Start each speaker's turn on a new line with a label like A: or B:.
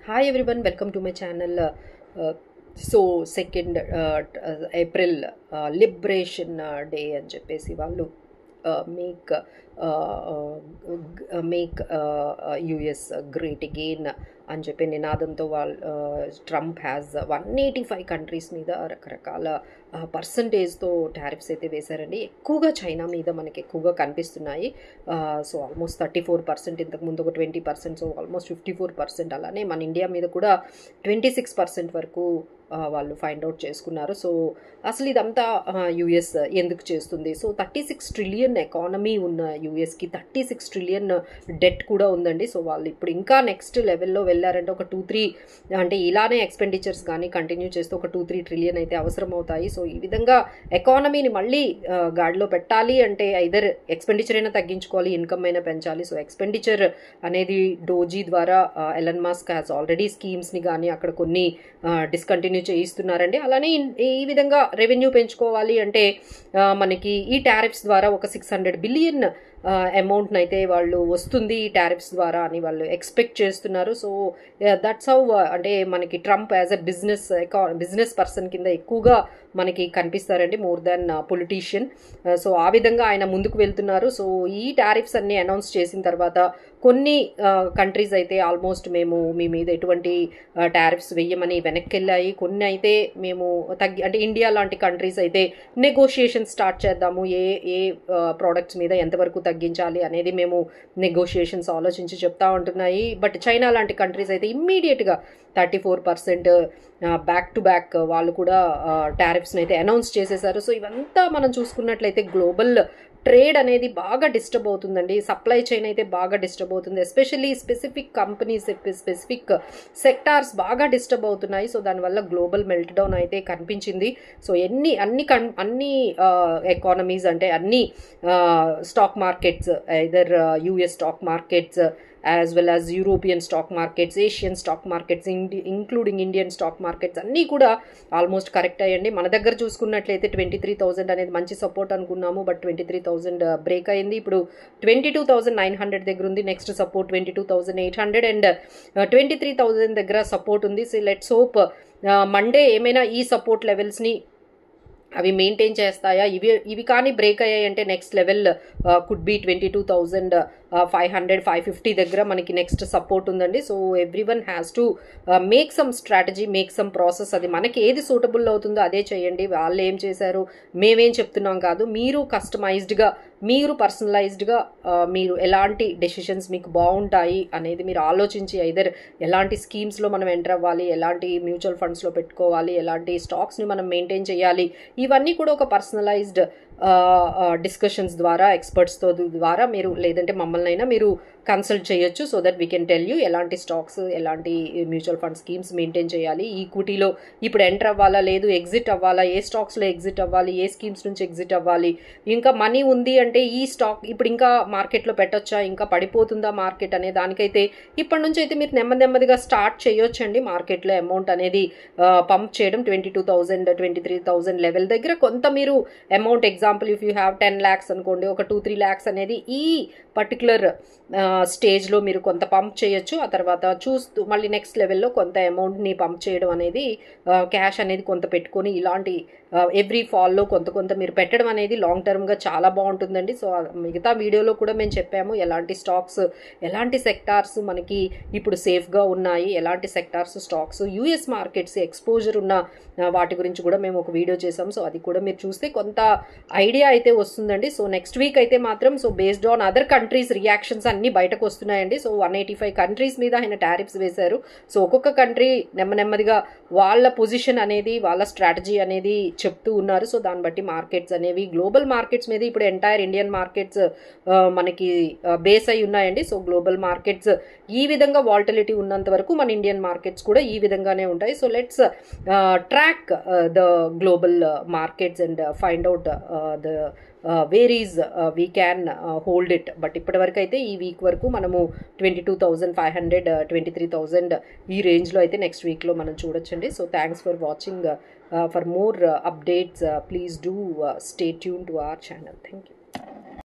A: Hi everyone, welcome to my channel. So 2nd April Liberation Day అని చెప్పేసి వాళ్ళు make US great again అని చెప్పి నినాదంతో వాళ్ళు ట్రంప్ హ్యాస్ 185 కంట్రీస్ మీద రకరకాల పర్సంటేజ్తో టారిఫ్స్ అయితే వేశారండి. ఎక్కువగా చైనా మీద మనకి ఎక్కువగా కనిపిస్తున్నాయి. సో ఆల్మోస్ట్ 34%, ఇంతకుముందు ఒక 20%, సో ఆల్మోస్ట్ 54%. అలానే మన ఇండియా మీద కూడా 26% వరకు వాళ్ళు ఫైండ్ అవుట్ చేసుకున్నారు. సో అసలు ఇదంతా యుఎస్ ఎందుకు చేస్తుంది? సో 36 ట్రిలియన్ ఎకానమీ ఉన్న యుఎస్కి 36 ట్రిలియన్ డెట్ కూడా ఉందండి. సో వాళ్ళు ఇప్పుడు ఇంకా నెక్స్ట్ లెవెల్లో వెళ్ళారంటే ఒక 2-3 అంటే ఇలానే ఎక్స్పెండిచర్స్ కానీ కంటిన్యూ చేస్తే ఒక 2-3 ట్రిలియన్ అయితే అవసరం అవుతాయి. సో ఈ విధంగా ఎకానమీని మళ్ళీ గాడిలో పెట్టాలి అంటే ఐదర్ ఎక్స్పెండిచర్ అయినా తగ్గించుకోవాలి, ఇన్కమ్ అయినా పెంచాలి. సో ఎక్స్పెండిచర్ అనేది డోజీ ద్వారా ఎలన్ మస్క్ హ్యాస్ ఆల్రెడీ స్కీమ్స్ని కానీ అక్కడ కొన్ని డిస్కంటిన్యూ చేయిస్తున్నారండి. అలానే ఈ విధంగా రెవెన్యూ పెంచుకోవాలి అంటే మనకి ఈ టారిఫ్స్ ద్వారా ఒక 600 బిలియన్ అమౌంట్ని అయితే వాళ్ళు వస్తుంది ఈ టారిఫ్స్ ద్వారా అని వాళ్ళు ఎక్స్పెక్ట్ చేస్తున్నారు. సో దట్స్ హౌ అంటే మనకి Trump as a business person కింద ఎక్కువగా మనకి కనిపిస్తారండి, మోర్ దాన్ పొలిటీషియన్. సో ఆ విధంగా ఆయన ముందుకు వెళ్తున్నారు. సో ఈ టారిఫ్స్ అన్ని అనౌన్స్ చేసిన తర్వాత కొన్ని కంట్రీస్ అయితే ఆల్మోస్ట్ మేము మీ మీద ఎటువంటి టారిఫ్స్ వెయ్యమని వెనక్కి వెళ్ళాయి. కొన్ని అయితే మేము అంటే ఇండియా లాంటి కంట్రీస్ అయితే నెగోషియేషన్ స్టార్ట్ చేద్దాము, ఏ ప్రోడక్ట్స్ మీద ఎంతవరకు తగ్గించాలి అనేది మేము నెగోషియేషన్స్ ఆలోచించి చెప్తా ఉంటున్నాయి. బట్ చైనా లాంటి కంట్రీస్ అయితే ఇమ్మీడియట్గా 34% బ్యాక్ టు బ్యాక్ వాళ్ళు కూడా టారిఫ్స్ని అయితే అనౌన్స్ చేసేసారు. సో ఇవంతా మనం చూసుకున్నట్లయితే గ్లోబల్ ట్రేడ్ అనేది బాగా డిస్టర్బ్ అవుతుందండి. సప్లై చైన్ అయితే బాగా డిస్టర్బ్ అవుతుంది. Especially specific companies, specific sectors బాగా డిస్టర్బ్ అవుతున్నాయి. సో దానివల్ల గ్లోబల్ మెల్ట్ డౌన్ అయితే కనిపించింది. సో అన్ని ఎకానమీస్ అంటే అన్ని stock markets, either US stock markets as well as European stock markets, Asian stock markets, including Indian stock markets అన్నీ కూడా ఆల్మోస్ట్ కరెక్ట్ అయ్యండి. మన దగ్గర చూసుకున్నట్లయితే 23,000 అనేది మంచి సపోర్ట్ అనుకున్నాము, బట్ 23,000 బ్రేక్ అయింది. ఇప్పుడు 22,900 దగ్గర ఉంది. నెక్స్ట్ సపోర్ట్ 22,800 అండ్ 23,000 దగ్గర సపోర్ట్ ఉంది. సో లెట్స్ హోప్ మండే ఏమైనా ఈ సపోర్ట్ లెవెల్స్ని అవి మెయింటైన్ చేస్తాయా? ఇవి కానీ బ్రేక్ అయ్యాయి అంటే నెక్స్ట్ లెవెల్ కుడ్ బి 22,500, 550 దగ్గర మనకి నెక్స్ట్ సపోర్ట్ ఉందండి. So everyone has to make some strategy, make some process. అది మనకి ఏది సూటబుల్ అవుతుందో అదే చేయండి. వాళ్ళు ఏం చేశారు మేమేం చెప్తున్నాం కాదు, మీరు కస్టమైజ్డ్గా, మీరు పర్సనలైజ్డ్గా మీరు ఎలాంటి డెసిషన్స్ మీకు బాగుంటాయి అనేది మీరు ఆలోచించి ఐదర్ ఎలాంటి స్కీమ్స్లో మనం ఎంటర్ అవ్వాలి, ఎలాంటి మ్యూచువల్ ఫండ్స్లో పెట్టుకోవాలి, ఎలాంటి స్టాక్స్ని మనం మెయింటైన్ చేయాలి, ఇవన్నీ కూడా ఒక పర్సనలైజ్డ్ డిస్కషన్స్ ద్వారా ఎక్స్పర్ట్స్తో ద్వారా మీరు లేదంటే మమ్మల్ని అయినా మీరు కన్సల్ట్ చేయొచ్చు. So that we can tell you ఎలాంటి స్టాక్స్, ఎలాంటి మ్యూచువల్ ఫండ్ స్కీమ్స్ మెయింటైన్ చేయాలి, ఈక్విటీలో ఇప్పుడు ఎంటర్ అవ్వాలా, లేదు ఎగ్జిట్ అవ్వాలా, ఏ స్టాక్స్లో ఎగ్జిట్ అవ్వాలి, ఏ స్కీమ్స్ నుంచి ఎగ్జిట్ అవ్వాలి, ఇంకా మనీ ఉంది అంటే ఈ స్టాక్ ఇప్పుడు ఇంకా మార్కెట్లో పెట్టొచ్చా, ఇంకా పడిపోతుందా మార్కెట్ అనే దానికైతే ఇప్పటి నుంచి అయితే మీరు నెమ్మదిగా స్టార్ట్ చేయొచ్చండి. మార్కెట్లో అమౌంట్ అనేది పంప్ చేయడం 22,000, 23,000 లెవెల్ దగ్గర కొంత మీరు amount, example if you have 10 lakhs అనుకోండి, ఒక 2-3 lakhs అనేది ఈ పర్టికులర్ స్టేజ్లో మీరు కొంత పంప్ చేయొచ్చు. ఆ తర్వాత చూస్తూ మళ్ళీ నెక్స్ట్ లెవెల్లో కొంత అమౌంట్ని పంప్ చేయడం అనేది, క్యాష్ అనేది కొంత పెట్టుకొని ఇలాంటి ఎవ్రీ ఫాల్లో కొంత మీరు పెట్టడం అనేది లాంగ్ టర్మ్గా చాలా బాగుంటుందండి. సో మిగతా వీడియోలో కూడా మేము చెప్పాము ఎలాంటి స్టాక్స్, ఎలాంటి సెక్టార్స్ మనకి ఇప్పుడు సేఫ్గా ఉన్నాయి, ఎలాంటి sectors stocks US markets exposure ఉన్న వాటి గురించి కూడా మేము ఒక వీడియో చేసాం. సో అది కూడా మీరు చూస్తే కొంత ఐడియా అయితే వస్తుందండి. సో నెక్స్ట్ వీక్ అయితే మాత్రం so based on other countries reactions అన్నీ బయటకు వస్తున్నాయండి. సో 185 కంట్రీస్ మీద ఆయన టారిఫ్స్ వేశారు. సో ఒక్కొక్క కంట్రీ నెమ్మదిగా వాళ్ళ పొజిషన్ అనేది, వాళ్ళ స్ట్రాటజీ అనేది చెప్తూ ఉన్నారు. సో దాన్ని బట్టి మార్కెట్స్ అనేవి గ్లోబల్ మార్కెట్స్ మీద ఇప్పుడు ఎంటైర్ ఇండియన్ మార్కెట్స్ మనకి బేస్ అయి ఉన్నాయండి. సో గ్లోబల్ మార్కెట్స్ ఈ విధంగా వాల్టిలిటీ ఉన్నంత వరకు మన ఇండియన్ మార్కెట్స్ కూడా ఈ విధంగానే ఉంటాయి. So let's track the global markets and find out the varies we can hold it. But ఇప్పటి వరకు అయితే ఈ వీక్ వరకు మనము 22,500, 23,000 ఈ రేంజ్లో అయితే నెక్స్ట్ వీక్లో మనం చూడొచ్చండి. So thanks for watching. For more updates, please do stay tuned to our channel. Thank you.